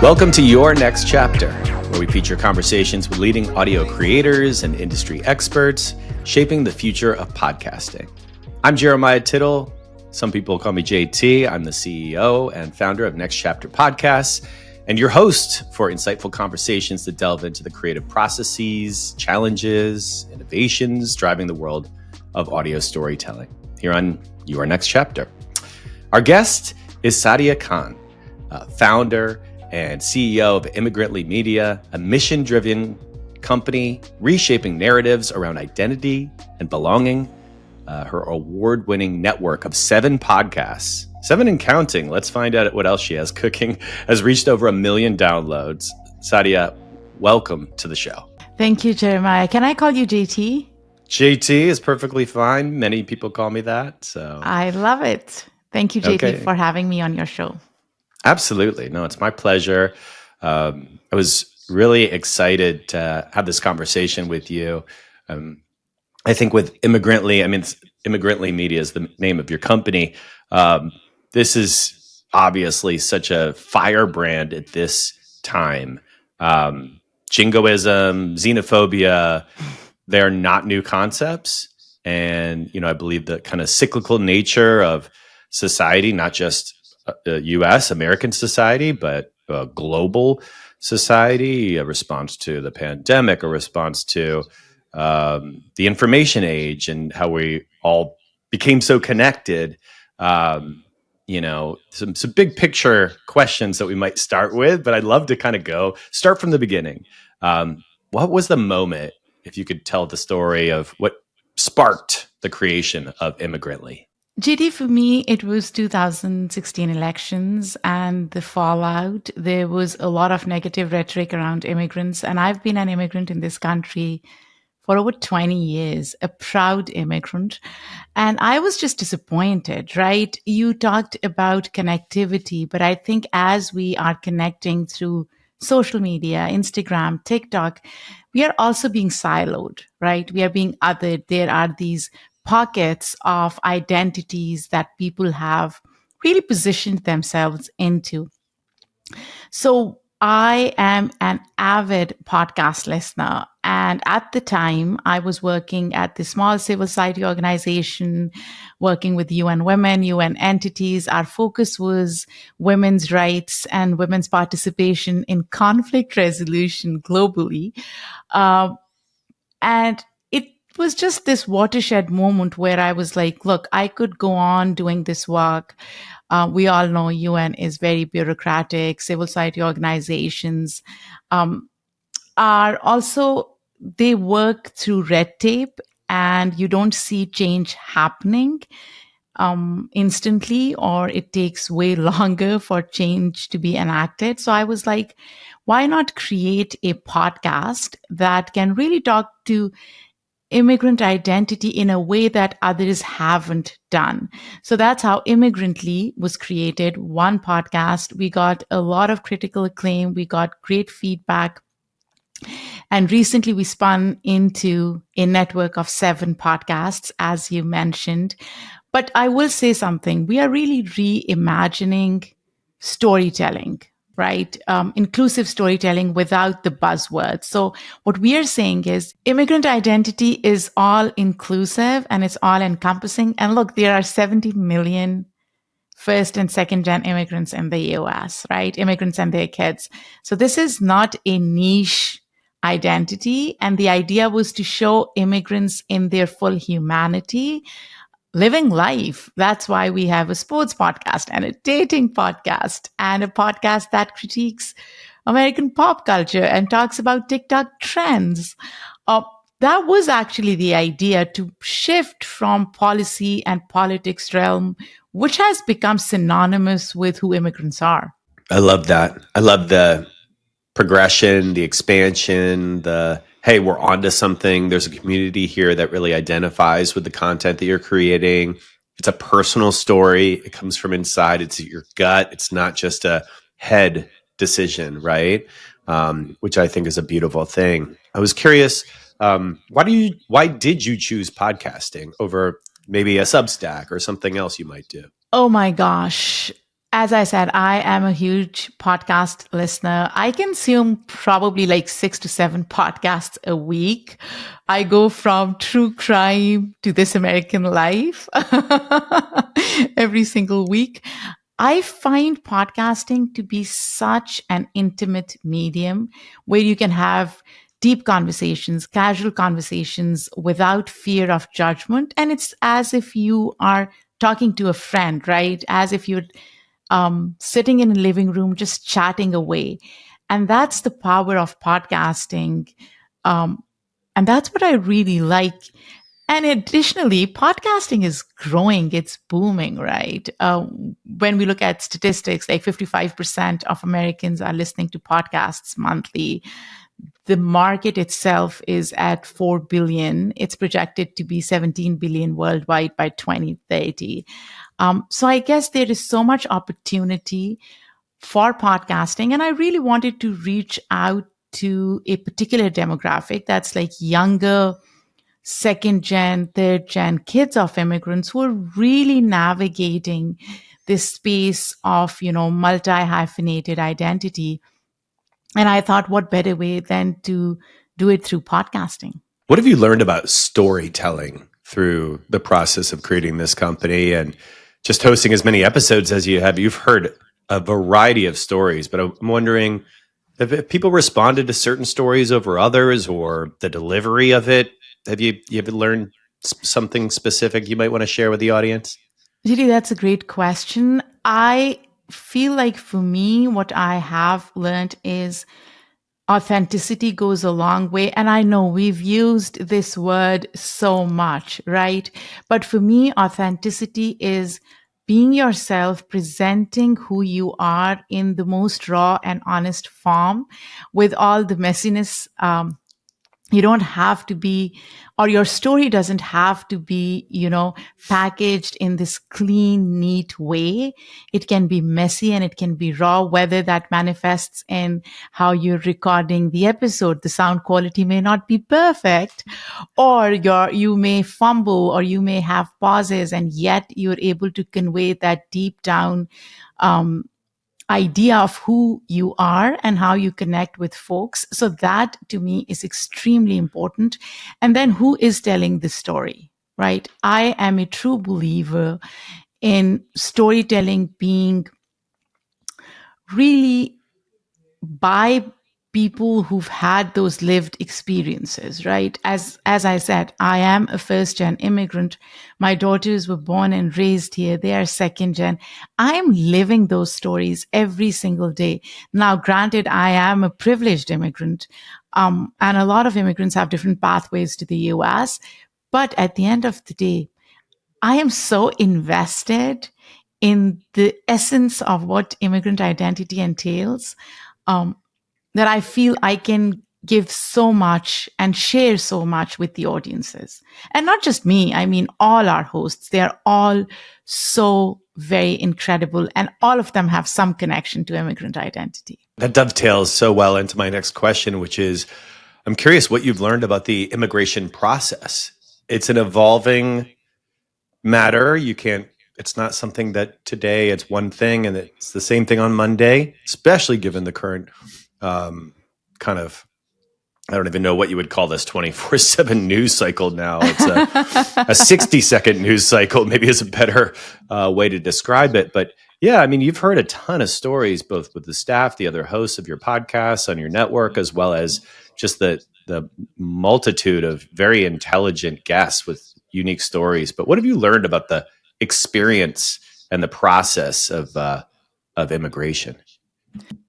Welcome to Your Next Chapter, where we feature conversations with leading audio creators and industry experts shaping the future of podcasting. I'm Jeremiah Tittle. Some people call me JT. I'm the CEO and founder of Next Chapter Podcasts and your host for insightful conversations that delve into the creative processes, challenges, innovations driving the world of audio storytelling here on Your Next Chapter. Our guest is Saadia Khan, founder and CEO of Immigrantly Media, a mission-driven company reshaping narratives around identity and belonging. Her award-winning network of 7 podcasts, 7 and counting, let's find out what else she has cooking, has reached over 1 million downloads. Saadia, welcome to the show. Thank you, Jeremiah. Can I call you JT? JT is perfectly fine. Many people call me that. So I love it. Thank you, JT, for having me on your show. Absolutely. No, it's my pleasure. I was really excited to have this conversation with you. I think with Immigrantly, Immigrantly Media is the name of your company. This is obviously such a firebrand at this time. Jingoism, xenophobia, they're not new concepts. And, I believe the kind of cyclical nature of society, not just U.S., American society, but global society, a response to the pandemic, a response to the information age and how we all became so connected. Some big picture questions that we might start with, but I'd love to kind of start from the beginning. What was the moment, if you could tell the story of what sparked the creation of Immigrantly? JD, for me, it was 2016 elections and the fallout. There was a lot of negative rhetoric around immigrants, and I've been an immigrant in this country for over 20 years, a proud immigrant. And I was just disappointed, right? You talked about connectivity, but I think as we are connecting through social media, Instagram, TikTok, we are also being siloed, right? We are being othered. There are these pockets of identities that people have really positioned themselves into. So I am an avid podcast listener. And at the time, I was working at the small civil society organization, working with UN Women, UN entities. Our focus was women's rights and women's participation in conflict resolution globally. And it was just this watershed moment where I was like, look, I could go on doing this work. We all know UN is very bureaucratic. Civil society organizations are also, they work through red tape and you don't see change happening instantly, or it takes way longer for change to be enacted. So I was like, why not create a podcast that can really talk to immigrant identity in a way that others haven't done? So that's how Immigrantly was created. One podcast. We got a lot of critical acclaim. We got great feedback. And recently we spun into a network of 7 podcasts, as you mentioned. But I will say something. We are really reimagining storytelling, right? Inclusive storytelling without the buzzwords. So what we are saying is immigrant identity is all inclusive and it's all encompassing. And look, there are 70 million first and second gen immigrants in the US, right? Immigrants and their kids. So this is not a niche identity. And the idea was to show immigrants in their full humanity, living life. That's why we have a sports podcast and a dating podcast and a podcast that critiques American pop culture and talks about TikTok trends. That was actually the idea, to shift from policy and politics realm, which has become synonymous with who immigrants are. I love that. I love the progression, the expansion, hey, we're onto something. There's a community here that really identifies with the content that you're creating. It's a personal story. It comes from inside. It's your gut. It's not just a head decision, right? Which I think is a beautiful thing. I was curious, why did you choose podcasting over maybe a Substack or something else you might do? Oh my gosh. As I said, I am a huge podcast listener. I consume probably like 6 to 7 podcasts a week. I go from true crime to This American Life every single week. I find podcasting to be such an intimate medium where you can have deep conversations, casual conversations without fear of judgment. And it's as if you are talking to a friend, right? As if you're sitting in a living room, just chatting away. And that's the power of podcasting. Um, and that's what I really like. And additionally, podcasting is growing, it's booming, right? When we look at statistics, like 55% of Americans are listening to podcasts monthly. The market itself is at 4 billion. It's projected to be 17 billion worldwide by 2030. So I guess there is so much opportunity for podcasting. And I really wanted to reach out to a particular demographic that's like younger, second gen, third gen kids of immigrants who are really navigating this space of, multi hyphenated identity. And I thought, what better way than to do it through podcasting? What have you learned about storytelling through the process of creating this company and just hosting as many episodes as you have? You've heard a variety of stories, but I'm wondering if people responded to certain stories over others or the delivery of it. Have you ever learned something specific you might want to share with the audience? Really, that's a great question. I feel like for me, what I have learned is authenticity goes a long way. And I know we've used this word so much, right? But for me, authenticity is being yourself, presenting who you are in the most raw and honest form with all the messiness. You don't have to be, or your story doesn't have to be, packaged in this clean, neat way. It can be messy and it can be raw, whether that manifests in how you're recording the episode. The sound quality may not be perfect, or you may fumble, or you may have pauses, and yet you're able to convey that deep down, idea of who you are and how you connect with folks. So that to me is extremely important. And then who is telling the story, right? I am a true believer in storytelling being really by people who've had those lived experiences, right? As I said, I am a first gen immigrant. My daughters were born and raised here. They are second gen. I am living those stories every single day. Now, granted, I am a privileged immigrant, and a lot of immigrants have different pathways to the US. But at the end of the day, I am so invested in the essence of what immigrant identity entails, um, that I feel I can give so much and share so much with the audiences. And not just me, I mean, all our hosts, they're all so very incredible, and all of them have some connection to immigrant identity. That dovetails so well into my next question, which is, I'm curious what you've learned about the immigration process. It's an evolving matter. It's not something that today it's one thing and it's the same thing on Monday, especially given the current kind of, I don't even know what you would call this 24/7 news cycle now. It's a 60-second news cycle, maybe is a better way to describe it. But yeah, I mean, you've heard a ton of stories, both with the staff, the other hosts of your podcasts on your network, as well as just the multitude of very intelligent guests with unique stories. But what have you learned about the experience and the process of immigration?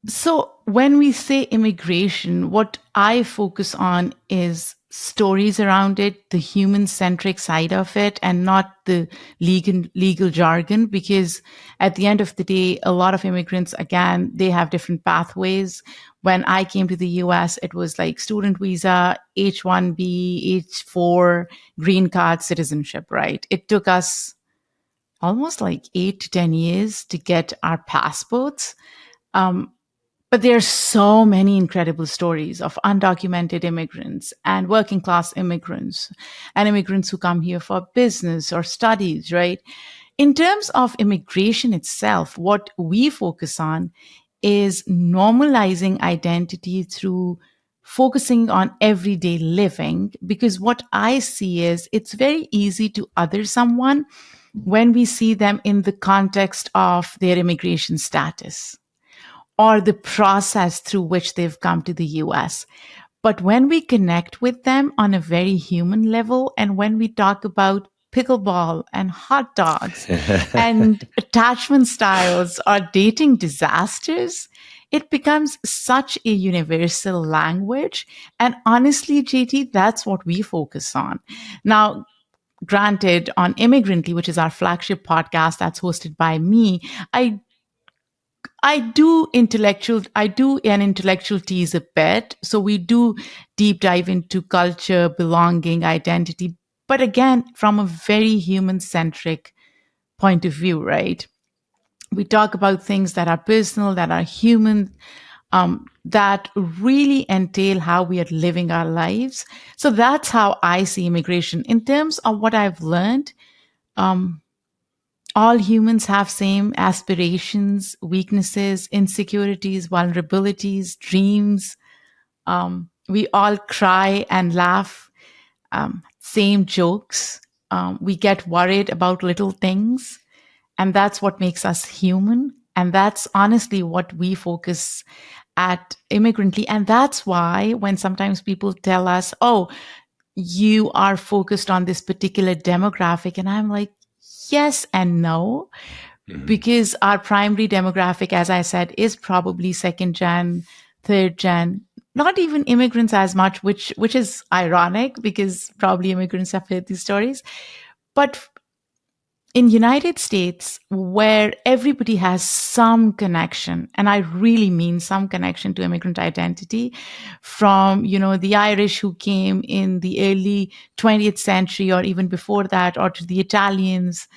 So when we say immigration, what I focus on is stories around it, the human-centric side of it, and not the legal jargon, because at the end of the day, a lot of immigrants, again, they have different pathways. When I came to the US, it was like student visa, H-1B, H-4, green card, citizenship, right? It took us almost like 8 to 10 years to get our passports. But there are so many incredible stories of undocumented immigrants and working class immigrants and immigrants who come here for business or studies, right? In terms of immigration itself, what we focus on is normalizing identity through focusing on everyday living. Because what I see is it's very easy to other someone when we see them in the context of their immigration status or the process through which they've come to the US. But when we connect with them on a very human level, and when we talk about pickleball and hot dogs and attachment styles or dating disasters, it becomes such a universal language. And honestly, JT, that's what we focus on. Now, granted, on Immigrantly, which is our flagship podcast that's hosted by me, I I do an intellectual tease a bit. So we do deep dive into culture, belonging, identity, but again, from a very human centric point of view, right? We talk about things that are personal, that are human, that really entail how we are living our lives. So that's how I see immigration. In terms of what I've learned, um, all humans have same aspirations, weaknesses, insecurities, vulnerabilities, dreams. We all cry and laugh, same jokes. We get worried about little things, and that's what makes us human. And that's honestly what we focus at Immigrantly. And that's why when sometimes people tell us, oh, you are focused on this particular demographic, and I'm like, yes and no, because our primary demographic, as I said, is probably second gen, third gen, not even immigrants as much, which is ironic because probably immigrants have heard these stories. But in United States, where everybody has some connection, and I really mean some connection to immigrant identity, from the Irish who came in the early 20th century or even before that, or to the Italians,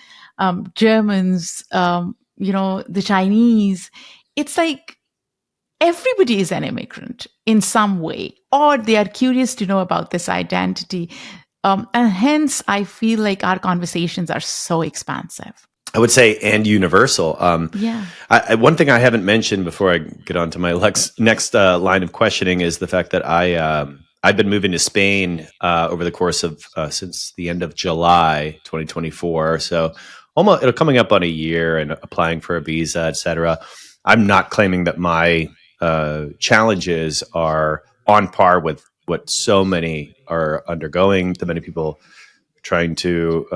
Germans, the Chinese. It's like everybody is an immigrant in some way, or they are curious to know about this identity. And hence, I feel like our conversations are so expansive. I would say and universal. Yeah. One thing I haven't mentioned before I get on to my next line of questioning is the fact that I've been moving to Spain over the course of since the end of July 2024. So almost it'll coming up on a year, and applying for a visa, etc. I'm not claiming that my challenges are on par with what so many are undergoing. The many people trying to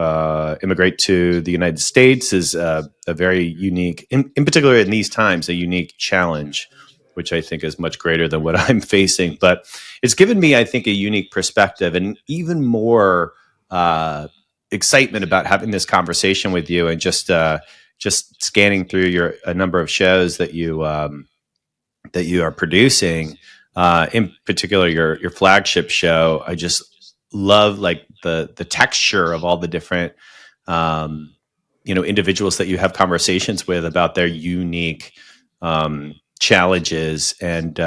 immigrate to the United States is a very unique, in particular in these times, a unique challenge, which I think is much greater than what I'm facing. But it's given me, I think, a unique perspective and even more excitement about having this conversation with you, and just scanning through a number of shows that you are producing, in particular your flagship show. I just love like the texture of all the different individuals that you have conversations with about their unique challenges. And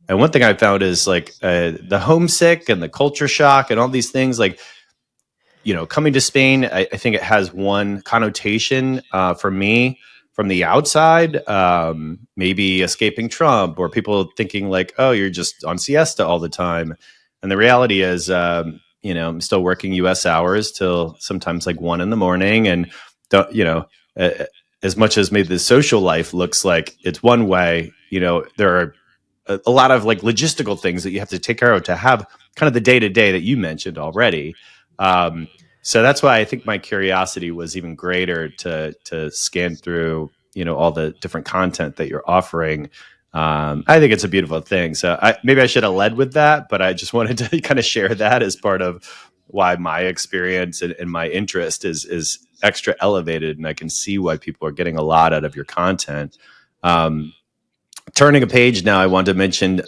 one thing I found is like the homesick and the culture shock and all these things, like coming to Spain, I think it has one connotation for me from the outside, maybe escaping Trump, or people thinking like, oh, you're just on siesta all the time. And the reality is, I'm still working US hours till sometimes like 1 a.m. And, uh, as much as maybe the social life looks like it's one way, there are a lot of like logistical things that you have to take care of to have kind of the day to day that you mentioned already. Um, so that's why I think my curiosity was even greater to scan through, all the different content that you're offering. I think it's a beautiful thing. So maybe I should have led with that, but I just wanted to kind of share that as part of why my experience and my interest is extra elevated, and I can see why people are getting a lot out of your content. Turning a page now, I wanted to mention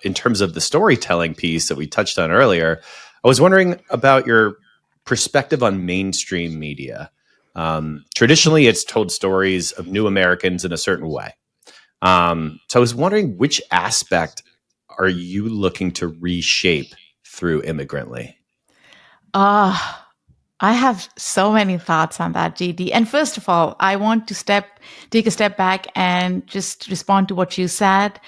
in terms of the storytelling piece that we touched on earlier, I was wondering about your perspective on mainstream media. Traditionally, it's told stories of new Americans in a certain way. So I was wondering, which aspect are you looking to reshape through Immigrantly? Ah. I have so many thoughts on that, JD. And first of all, I want to take a step back and just respond to what you said.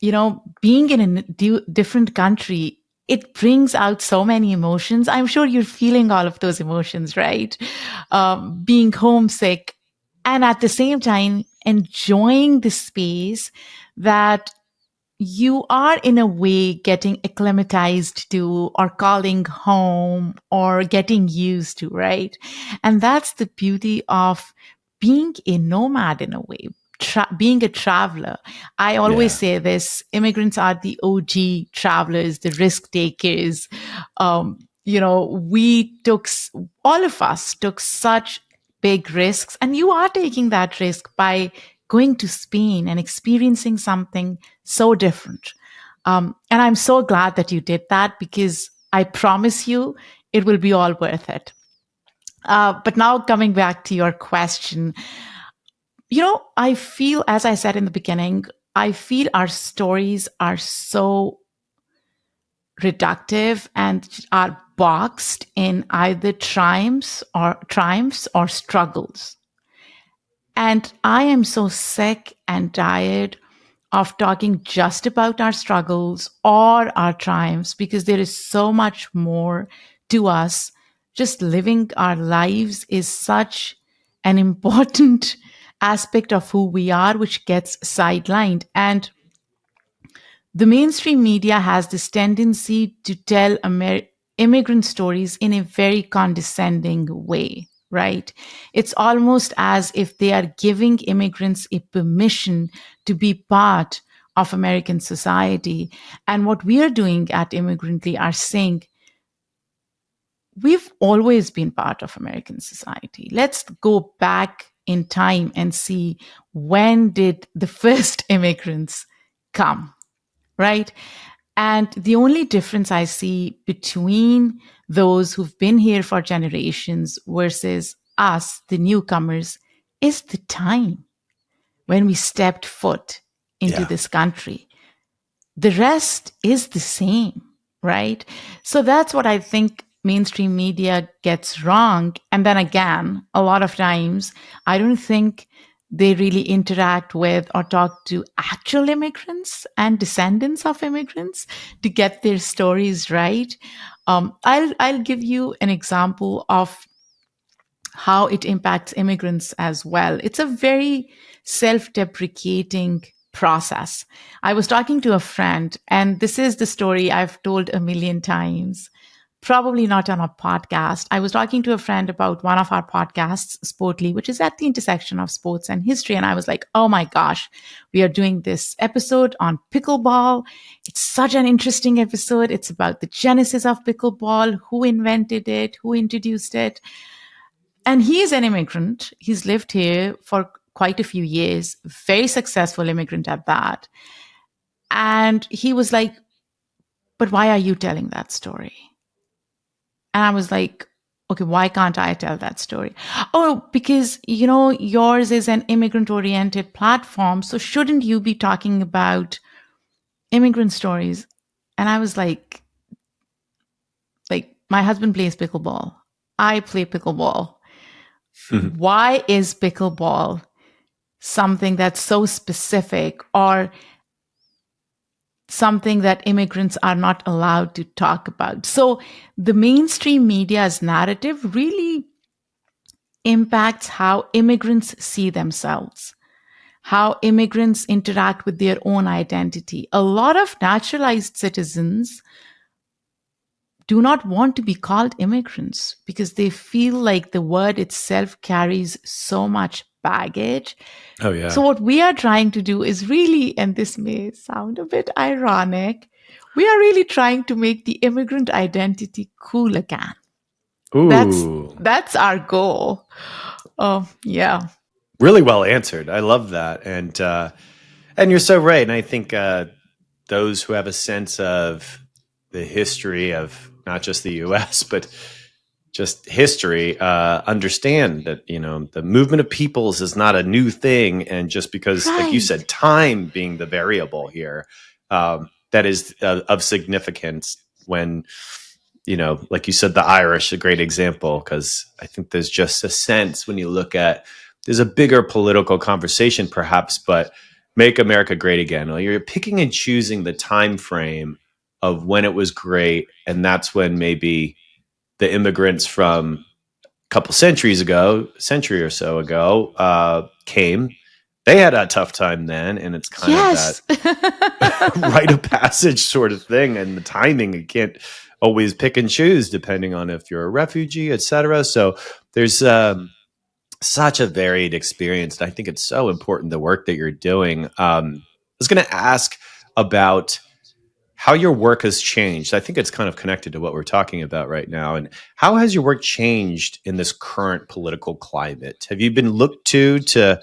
Being in a different country, it brings out so many emotions. I'm sure you're feeling all of those emotions, right? Being homesick and at the same time enjoying the space that you are in a way getting acclimatized to or calling home or getting used to, right? And that's the beauty of being a nomad in a way, being a traveler. I always Yeah. say this: immigrants are the OG travelers, the risk takers. We all of us took such big risks, and you are taking that risk by going to Spain and experiencing something so different. And I'm so glad that you did that, because I promise you it will be all worth it. But now, coming back to your question, I feel, as I said in the beginning, I feel our stories are so reductive and are boxed in either triumphs or struggles. And I am so sick and tired of talking just about our struggles or our triumphs, because there is so much more to us. Just living our lives is such an important aspect of who we are, which gets sidelined. And the mainstream media has this tendency to tell immigrant stories in a very condescending way, right? It's almost as if they are giving immigrants a permission to be part of American society. And what we are doing at Immigrantly are saying, we've always been part of American society. Let's go back in time and see, when did the first immigrants come, right? And the only difference I see between those who've been here for generations versus us, the newcomers, is the time when we stepped foot into Yeah. this country. The rest is the same, right? So that's what I think mainstream media gets wrong. And then again, a lot of times, I don't think they really interact with or talk to actual immigrants and descendants of immigrants to get their stories right. I'll give you an example of how it impacts immigrants as well. It's a very self deprecating process. I was talking to a friend, and this is the story I've told a million times, probably not on a podcast. I was talking to a friend about one of our podcasts, Sportly, which is at the intersection of sports and history. And I was like, oh my gosh, we are doing this episode on pickleball. It's such an interesting episode. It's about the genesis of pickleball, who invented it, who introduced it. And he is an immigrant. He's lived here for quite a few years, very successful immigrant at that. And he was like, but why are you telling that story? And I was like, okay, why can't I tell that story? Oh, because, yours is an immigrant oriented platform. So shouldn't you be talking about immigrant stories? And I was like, my husband plays pickleball. I play pickleball. Why is pickleball something that's so specific, or something that immigrants are not allowed to talk about? So the mainstream media's narrative really impacts how immigrants see themselves, how immigrants interact with their own identity. A lot of naturalized citizens do not want to be called immigrants because they feel like the word itself carries so much baggage. Oh, yeah. So what we are trying to do is really, and this may sound a bit ironic, we are really trying to make the immigrant identity cool again. Ooh. That's our goal. Oh, yeah. Really well answered. I love that. And you're so right. And I think those who have a sense of the history of not just the US, but just history, understand that, the movement of peoples is not a new thing. And just because, like you said, time being the variable here, that is of significance when, like you said, the Irish, a great example, because I think there's just a sense when you look at, there's a bigger political conversation perhaps, but make America great again. Well, you're picking and choosing the time frame of when it was great. And that's when maybe the immigrants from a couple centuries ago, century or so ago, came. They had a tough time then. And it's kind of that Yes. rite of passage sort of thing, and the timing you can't always pick and choose depending on if you're a refugee, etc. So there's such a varied experience, and I think it's so important, the work that you're doing. I was going to ask about how your work has changed. I think it's kind of connected to what we're talking about right now. And how has your work changed in this current political climate? Have you been looked to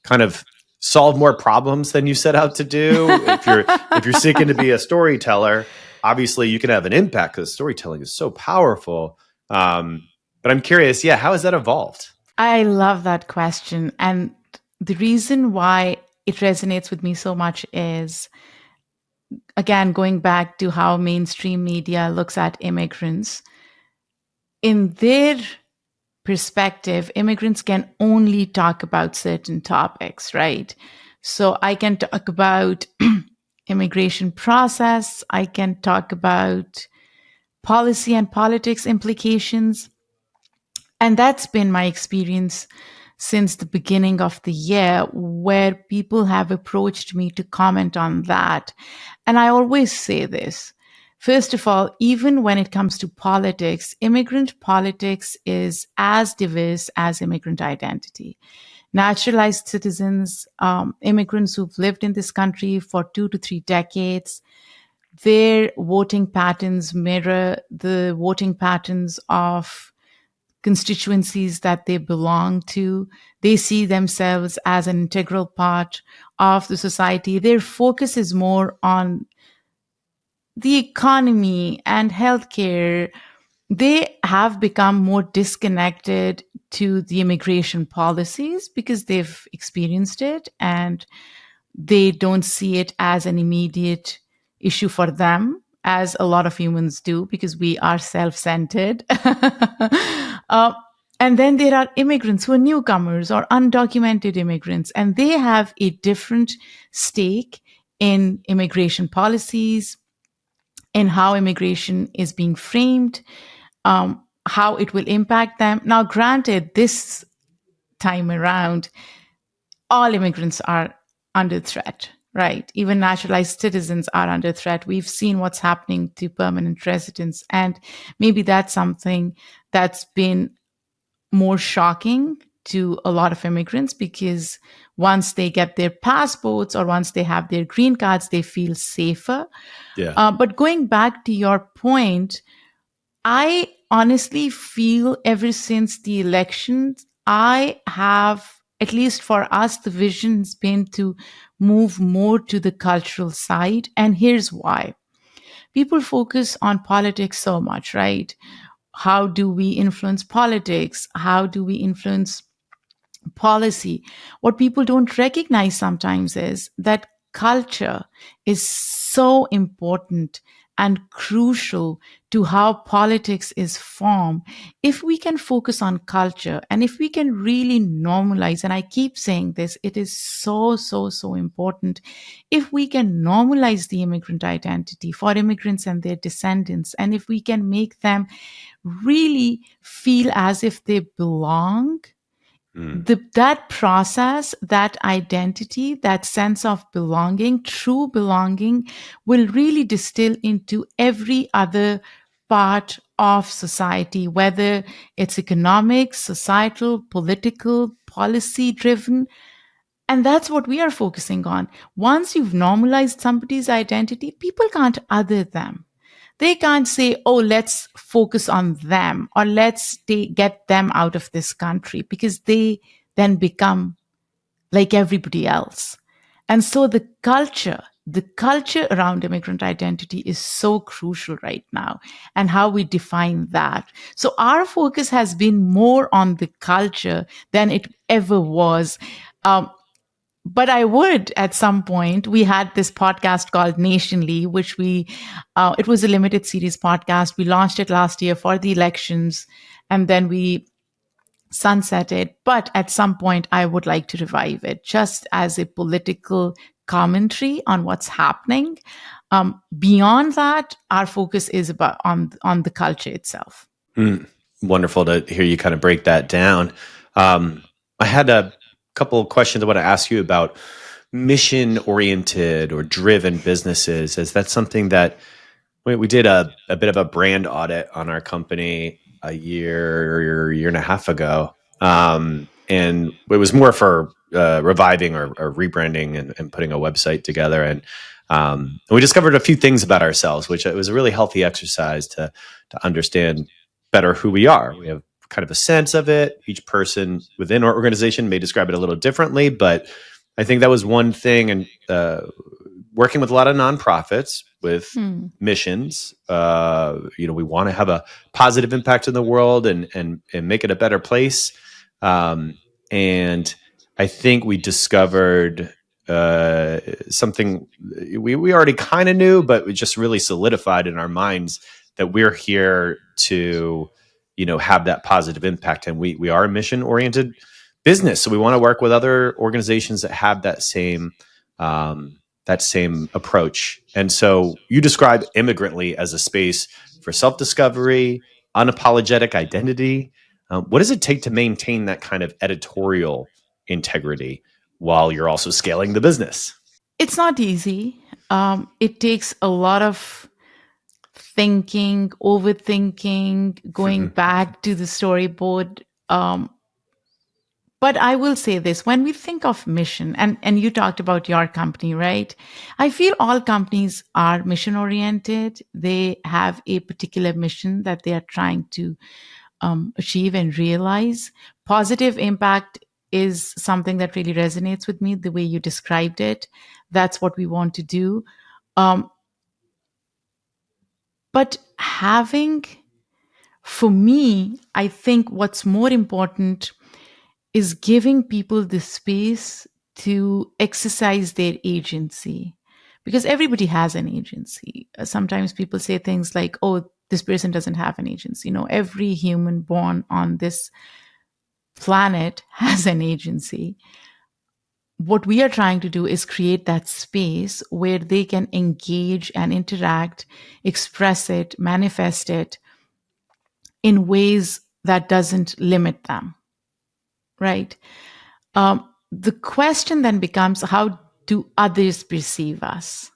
kind of solve more problems than you set out to do? If you're seeking to be a storyteller, obviously you can have an impact because storytelling is so powerful. But I'm curious, yeah, how has that evolved? I love that question. And the reason why it resonates with me so much is, again, going back to how mainstream media looks at immigrants. In their perspective, immigrants can only talk about certain topics, right? So I can talk about immigration process, I can talk about policy and politics implications. And that's been my experience since the beginning of the year, where people have approached me to comment on that. And I always say this. First of all, even when it comes to politics, immigrant politics is as diverse as immigrant identity. Naturalized citizens, immigrants who've lived in this country for 2 to 3 decades, their voting patterns mirror the voting patterns of constituencies that they belong to. They see themselves as an integral part of the society. Their focus is more on the economy and healthcare. They have become more disconnected to the immigration policies because they've experienced it, and they don't see it as an immediate issue for them, as a lot of humans do, because we are self centered. And then there are immigrants who are newcomers or undocumented immigrants, and they have a different stake in immigration policies, in how immigration is being framed, how it will impact them. Now, granted, this time around, all immigrants are under threat, right? Even naturalized citizens are under threat. We've seen what's happening to permanent residents. And maybe that's something that's been more shocking to a lot of immigrants, because once they get their passports or once they have their green cards, they feel safer. Yeah. But going back to your point, I honestly feel ever since the elections, I have, at least for us, the vision has been to move more to the cultural side. And here's why. People focus on politics so much, right? How do we influence politics? How do we influence policy? What people don't recognize sometimes is that culture is so important and crucial to how politics is formed. If we can focus on culture and if we can really normalize, and I keep saying this, it is so, so, so important. If we can normalize the immigrant identity for immigrants and their descendants, and if we can make them really feel as if they belong, that process, that identity, that sense of belonging, true belonging, will really distill into every other part of society, whether it's economic, societal, political, policy driven. And that's what we are focusing on. Once you've normalized somebody's identity, people can't other them. They can't say, oh, let's focus on them or get them out of this country, because they then become like everybody else. And so the culture around immigrant identity is so crucial right now, and how we define that. So our focus has been more on the culture than it ever was. Um, but I would at some point. We had this podcast called Nationally, which it was a limited series podcast. We launched it last year for the elections, and then we sunset it. But at some point, I would like to revive it just as a political commentary on what's happening. Beyond that, our focus is about on the culture itself. Wonderful to hear you kind of break that down. I had a couple of questions I want to ask you about mission oriented or driven businesses. Is that something that we did a bit of a brand audit on our company a year and a half ago. And it was more for reviving or rebranding and putting a website together. And we discovered a few things about ourselves, which it was a really healthy exercise to understand better who we are. We have kind of a sense of it. Each person within our organization may describe it a little differently, but I think that was one thing. And working with a lot of nonprofits with missions, we want to have a positive impact in the world and make it a better place. And I think we discovered something we already kind of knew, but we just really solidified in our minds that we're here to, have that positive impact. And we are a mission oriented business. So we want to work with other organizations that have that same approach. And so you describe Immigrantly as a space for self-discovery, unapologetic identity. What does it take to maintain that kind of editorial integrity while you're also scaling the business? It's not easy. It takes a lot of thinking, overthinking, going back to the storyboard. But I will say this, when we think of mission, and you talked about your company, right? I feel all companies are mission oriented. They have a particular mission that they are trying to achieve and realize. Positive impact is something that really resonates with me, the way you described it. That's what we want to do. But for me, I think what's more important is giving people the space to exercise their agency, because everybody has an agency. Sometimes people say things like, oh, this person doesn't have an agency. Every human born on this planet has an agency. What we are trying to do is create that space where they can engage and interact, express it, manifest it in ways that doesn't limit them, right? The question then becomes, how do others perceive us?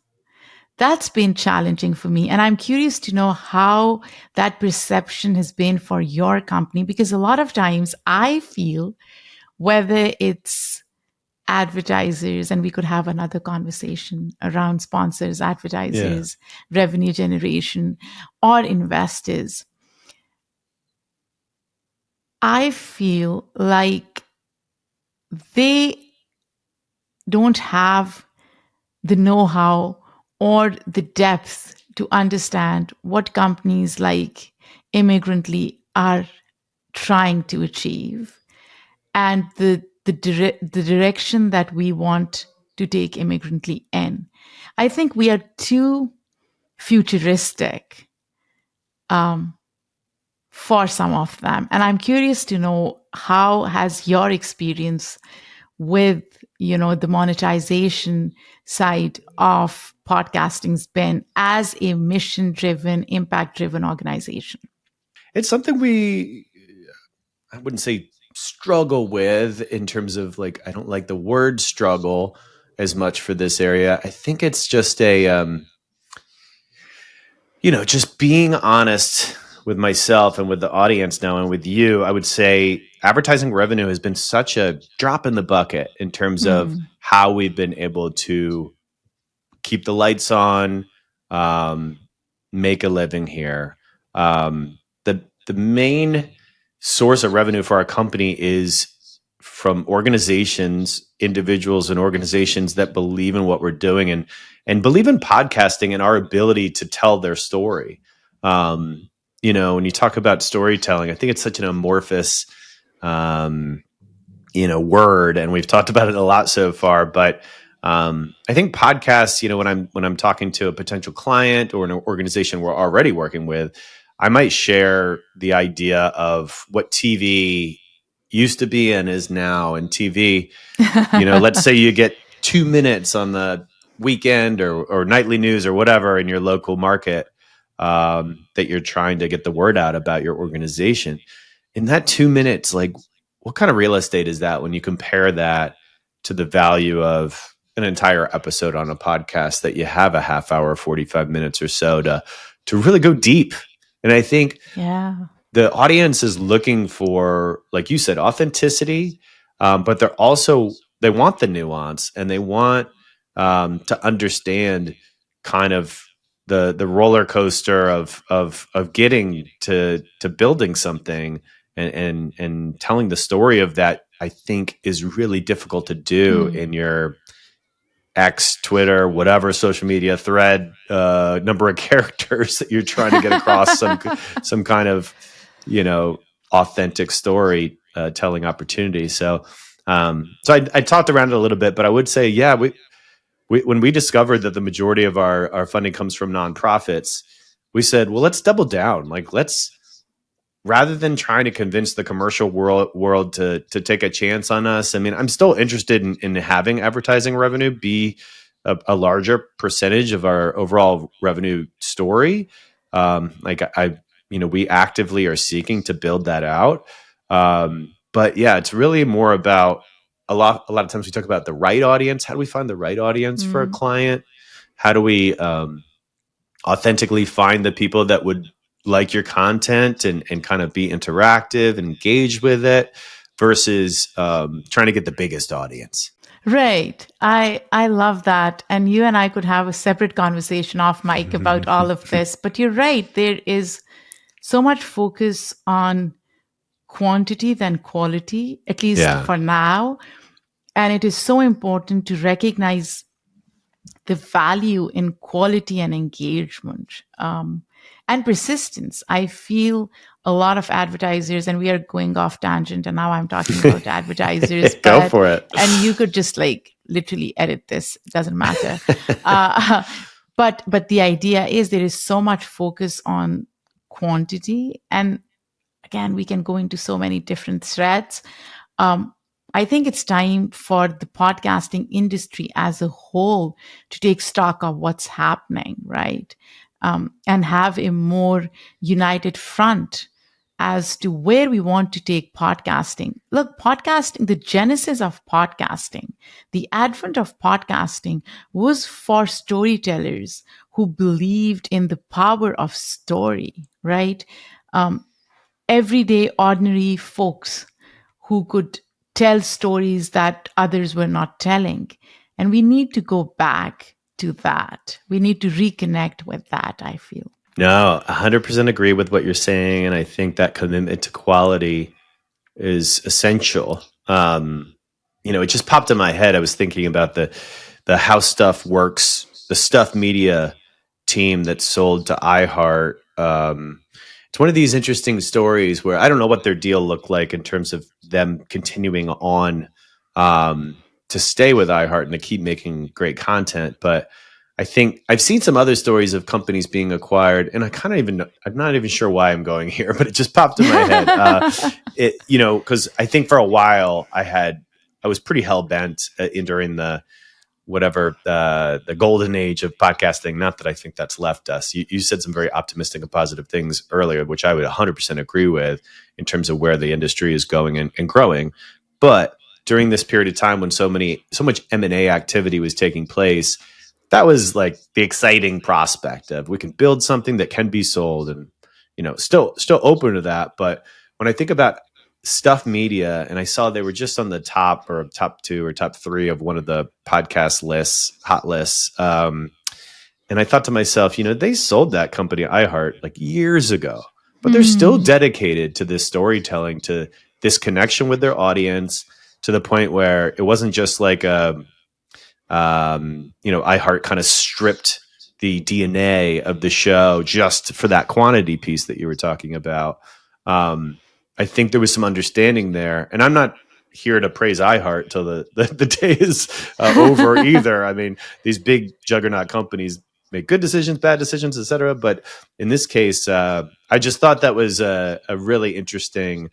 That's been challenging for me. And I'm curious to know how that perception has been for your company, because a lot of times I feel, whether it's advertisers, and we could have another conversation around sponsors, advertisers, revenue generation, or investors, I feel like they don't have the know-how or the depth to understand what companies like Immigrantly are trying to achieve, and the direction that we want to take Immigrantly in. I think we are too futuristic for some of them. And I'm curious to know, how has your experience with the monetization side of podcasting's been as a mission driven, impact driven organization? It's something I wouldn't say struggle with in terms of like, I don't like the word struggle as much for this area. I think it's just just being honest with myself and with the audience now and with you. I would say advertising revenue has been such a drop in the bucket in terms of how we've been able to keep the lights on, make a living here. The main source of revenue for our company is from organizations, individuals, and organizations that believe in what we're doing and believe in podcasting and our ability to tell their story. When you talk about storytelling, I think it's such an amorphous word, and we've talked about it a lot so far. But I think podcasts, when I'm talking to a potential client or an organization we're already working with, I might share the idea of what TV used to be and is now. And TV, let's say you get 2 minutes on the weekend or nightly news or whatever in your local market, that you're trying to get the word out about your organization. In that 2 minutes, like, what kind of real estate is that when you compare that to the value of an entire episode on a podcast that you have a half hour, 45 minutes or so to really go deep? And I think Yeah. the audience is looking for, like you said, authenticity, but they want the nuance, and they want to understand kind of the roller coaster of getting to building something, and telling the story of that. I think is really difficult to do in your X, Twitter, whatever social media thread, number of characters that you're trying to get across some kind of, authentic story telling opportunity. So I talked around it a little bit, but I would say, yeah, we when we discovered that the majority of our funding comes from nonprofits, we said, well, let's double down. Like, let's, rather than trying to convince the commercial world to take a chance on us. I mean, I'm still interested in having advertising revenue be a larger percentage of our overall revenue story. Like, we actively are seeking to build that out. But yeah, it's really more about a lot of times we talk about the right audience. How do we find the right audience for a client? How do we authentically find the people that would like your content and kind of be interactive and engaged with it, versus trying to get the biggest audience? Right. I love that. And you and I could have a separate conversation off mic about all of this. But you're right. There is so much focus on quantity than quality, at least for now. And it is so important to recognize the value in quality and engagement, and persistence. I feel a lot of advertisers, and we are going off tangent, and now I'm talking about advertisers. Go for it. And you could just like literally edit this; it doesn't matter. But the idea is there is so much focus on quantity, and again, we can go into so many different threads. I think it's time for the podcasting industry as a whole to take stock of what's happening, right? And have a more united front as to where we want to take podcasting. Look, podcasting, the genesis of podcasting, the advent of podcasting was for storytellers who believed in the power of story, right? Everyday, ordinary folks who could tell stories that others were not telling. And we need to go back to that. We need to reconnect with that, I feel. No, 100% agree with what you're saying. And I think that commitment to quality is essential. It just popped in my head. I was thinking about the How Stuff Works, the Stuff Media team that sold to iHeart. It's one of these interesting stories where I don't know what their deal looked like in terms of them continuing on to stay with iHeart and to keep making great content. But I think I've seen some other stories of companies being acquired, and I'm not even sure why I'm going here, but it just popped in my head. Because I think for a while I was pretty hell bent during the golden age of podcasting. Not that I think that's left us. You said some very optimistic and positive things earlier, which I would 100% agree with in terms of where the industry is going and growing. But during this period of time when so much M&A activity was taking place, that was like the exciting prospect of we can build something that can be sold, and still open to that. But when I think about Stuff Media, and I saw they were just on the top 2 or top 3 of one of the podcast lists, hot lists. And I thought to myself, they sold that company iHeart like years ago, but they're still dedicated to this storytelling, to this connection with their audience, to the point where it wasn't just like iHeart kind of stripped the DNA of the show just for that quantity piece that you were talking about. I think there was some understanding there, and I'm not here to praise iHeart till the day is over either. I mean, these big juggernaut companies make good decisions, bad decisions, etc. But in this case, I just thought that was a really interesting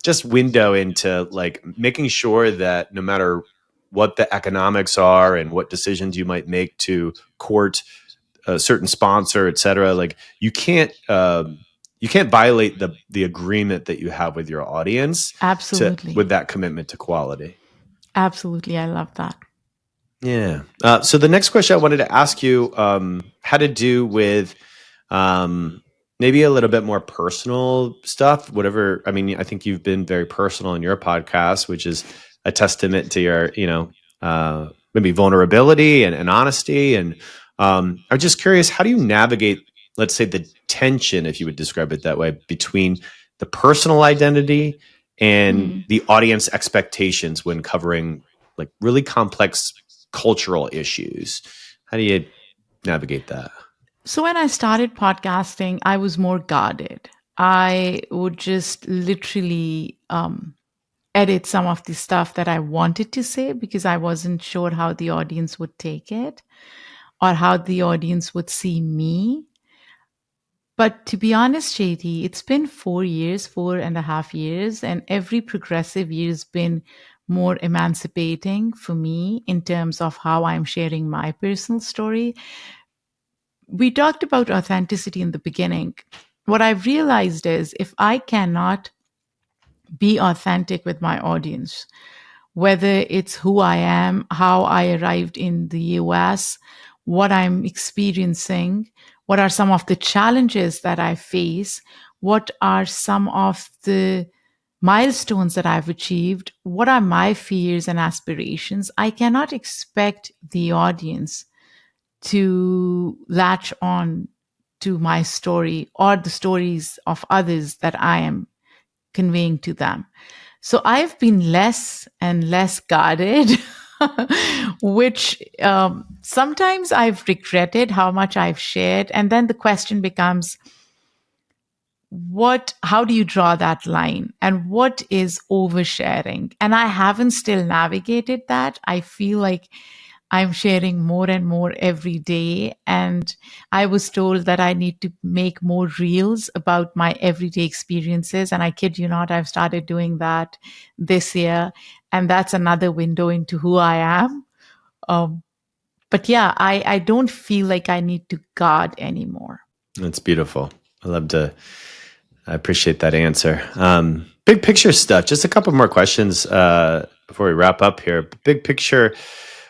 just window into like making sure that no matter what the economics are and what decisions you might make to court a certain sponsor, et cetera, like you can't violate the agreement that you have with your audience Absolutely. with that commitment to quality. Absolutely. I love that. Yeah. So the next question I wanted to ask you had to do with maybe a little bit more personal stuff. Whatever. I mean, I think you've been very personal in your podcast, which is a testament to your, maybe vulnerability and honesty. And I'm just curious, how do you navigate, let's say, the tension, if you would describe it that way, between the personal identity and Mm. the audience expectations when covering like really complex cultural issues? How do you navigate that? So when I started podcasting, I was more guarded. I would just literally edit some of the stuff that I wanted to say because I wasn't sure how the audience would take it or how the audience would see me. But to be honest, JD, it's been 4 years, 4.5 years, and every progressive year has been more emancipating for me in terms of how I'm sharing my personal story. We talked about authenticity in the beginning. What I've realized is if I cannot be authentic with my audience, whether it's who I am, how I arrived in the US, what I'm experiencing, what are some of the challenges that I face, what are some of the milestones that I've achieved, what are my fears and aspirations, I cannot expect the audience to latch on to my story or the stories of others that I am conveying to them. So I've been less and less guarded, which sometimes I've regretted how much I've shared. And then the question becomes, how do you draw that line and what is oversharing? And I haven't still navigated that. I feel like I'm sharing more and more every day. And I was told that I need to make more reels about my everyday experiences. And I kid you not, I've started doing that this year. And that's another window into who I am. Um, but yeah, I don't feel like I need to guard anymore. That's beautiful. I appreciate that answer. Big picture stuff. Just a couple more questions before we wrap up here. Big picture,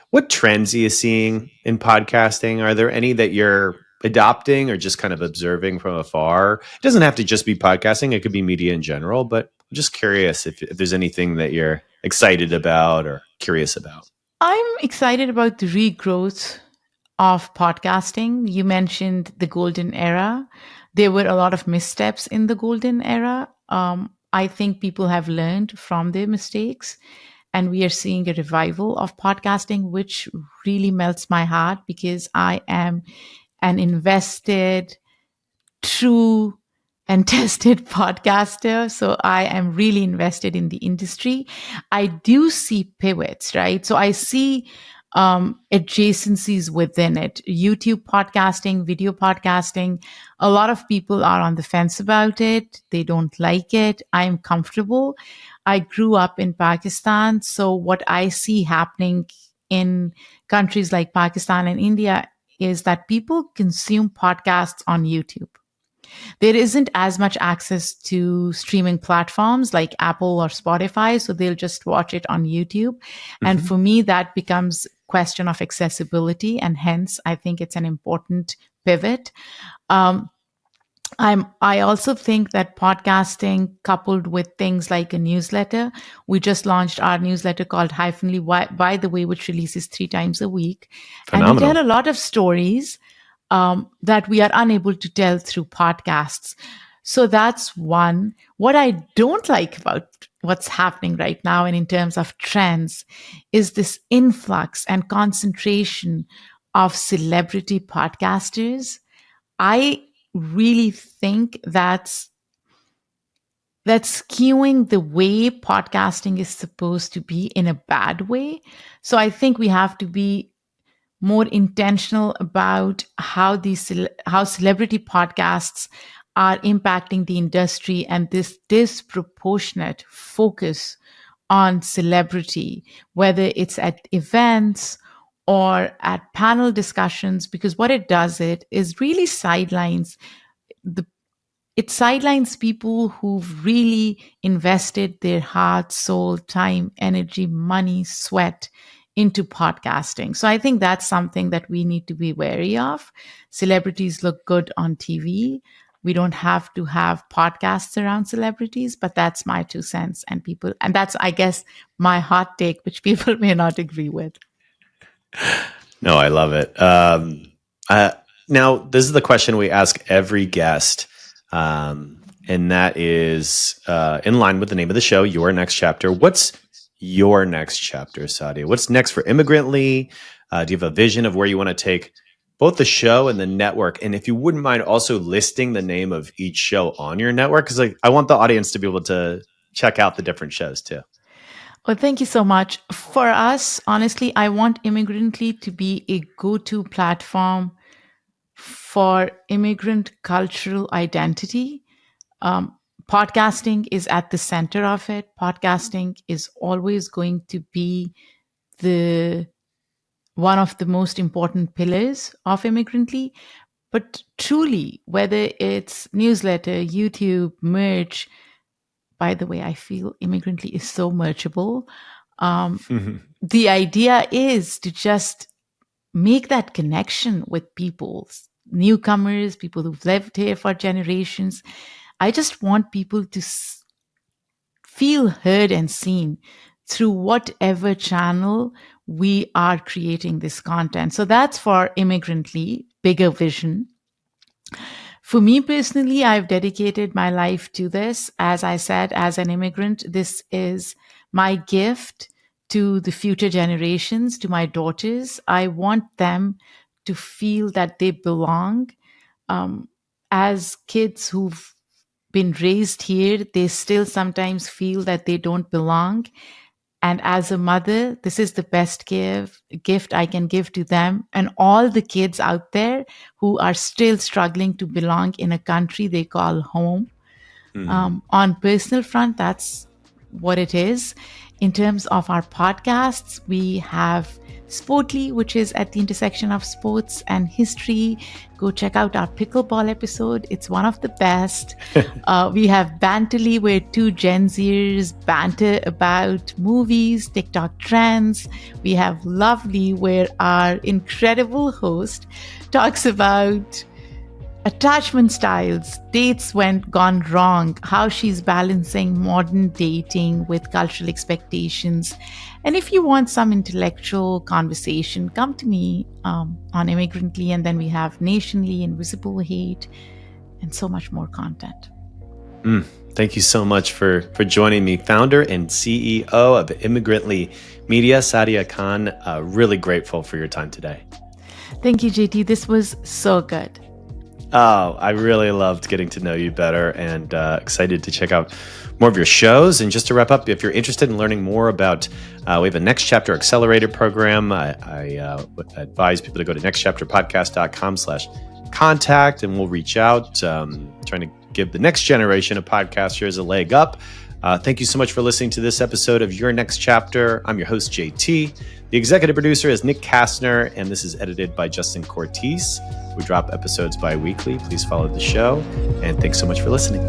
what trends are you seeing in podcasting? Are there any that you're adopting or just kind of observing from afar? It doesn't have to just be podcasting. It could be media in general, but I'm just curious if there's anything that you're excited about or curious about. I'm excited about the regrowth of podcasting. You mentioned the golden era. There were a lot of missteps in the golden era. I think people have learned from their mistakes, and we are seeing a revival of podcasting, which really melts my heart because I am an invested, true, and tested podcaster. So I am really invested in the industry. I do see pivots, right? So I see adjacencies within it. YouTube podcasting, video podcasting. A lot of people are on the fence about it. They don't like it. I'm comfortable. I grew up in Pakistan. So what I see happening in countries like Pakistan and India is that people consume podcasts on YouTube. There isn't as much access to streaming platforms like Apple or Spotify, so they'll just watch it on YouTube. And Mm-hmm. for me, that becomes question of accessibility, and hence I think it's an important pivot. Um, I also think that podcasting coupled with things like a newsletter, we just launched our newsletter called Hyphenly by the way, which releases 3 times a week. And we tell Phenomenal. a lot of stories that we are unable to tell through podcasts. So that's one. What I don't like about what's happening right now, and in terms of trends, is this influx and concentration of celebrity podcasters. I really think that's that's skewing the way podcasting is supposed to be in a bad way. So I think we have to be more intentional about how how celebrity podcasts are impacting the industry, and this disproportionate focus on celebrity, whether it's at events or at panel discussions, because what it does it is really the it sidelines people who've really invested their heart, soul, time, energy, money, sweat into podcasting. So I think that's something that we need to be wary of. Celebrities look good on TV. We don't have to have podcasts around celebrities, but that's my 2 cents. And that's, I guess, my hot take, which people may not agree with. No, I love it. Now, this is the question we ask every guest, and that is in line with the name of the show, Your Next Chapter. What's your next chapter, Saadia? What's next for Immigrantly? Do you have a vision of where you want to take both the show and the network? And if you wouldn't mind also listing the name of each show on your network, because I want the audience to be able to check out the different shows too. Well, thank you so much. For us, honestly, I want Immigrantly to be a go-to platform for immigrant cultural identity. Podcasting is at the center of it. Podcasting is always going to be the one of the most important pillars of Immigrantly. But truly, whether it's newsletter, YouTube, merch, by the way, I feel Immigrantly is so merchable. The idea is to just make that connection with people, newcomers, people who've lived here for generations. I just want people to feel heard and seen through whatever channel we are creating this content. So that's for Immigrantly, bigger vision. For me personally, I've dedicated my life to this. As I said, as an immigrant, this is my gift to the future generations, to my daughters. I want them to feel that they belong. As kids who've been raised here, they still sometimes feel that they don't belong. And as a mother, this is the best gift I can give to them and all the kids out there who are still struggling to belong in a country they call home. On personal front, that's what it is. In terms of our podcasts, we have Sportly, which is at the intersection of sports and history. Go check out our pickleball episode. It's one of the best. We have Banterly, where two Gen Zers banter about movies, TikTok trends. We have Lovely, where our incredible host talks about attachment styles, dates when gone wrong, how she's balancing modern dating with cultural expectations. And if you want some intellectual conversation, come to me on Immigrantly. And then we have Nationally, Invisible Hate, and so much more content. Thank you so much for joining me, founder and CEO of Immigrantly Media, Saadia Khan. Really grateful for your time today. Thank you, JT. This was so good. Oh, I really loved getting to know you better, and excited to check out more of your shows. And just to wrap up, if you're interested in learning more about, we have a Next Chapter Accelerator program. I advise people to go to nextchapterpodcast.com/contact, and we'll reach out, trying to give the next generation of podcasters a leg up. Thank you so much for listening to this episode of Your Next Chapter. I'm your host, JT. The executive producer is Nick Kastner, and this is edited by Justin Cortese. We drop episodes bi-weekly. Please follow the show, and thanks so much for listening.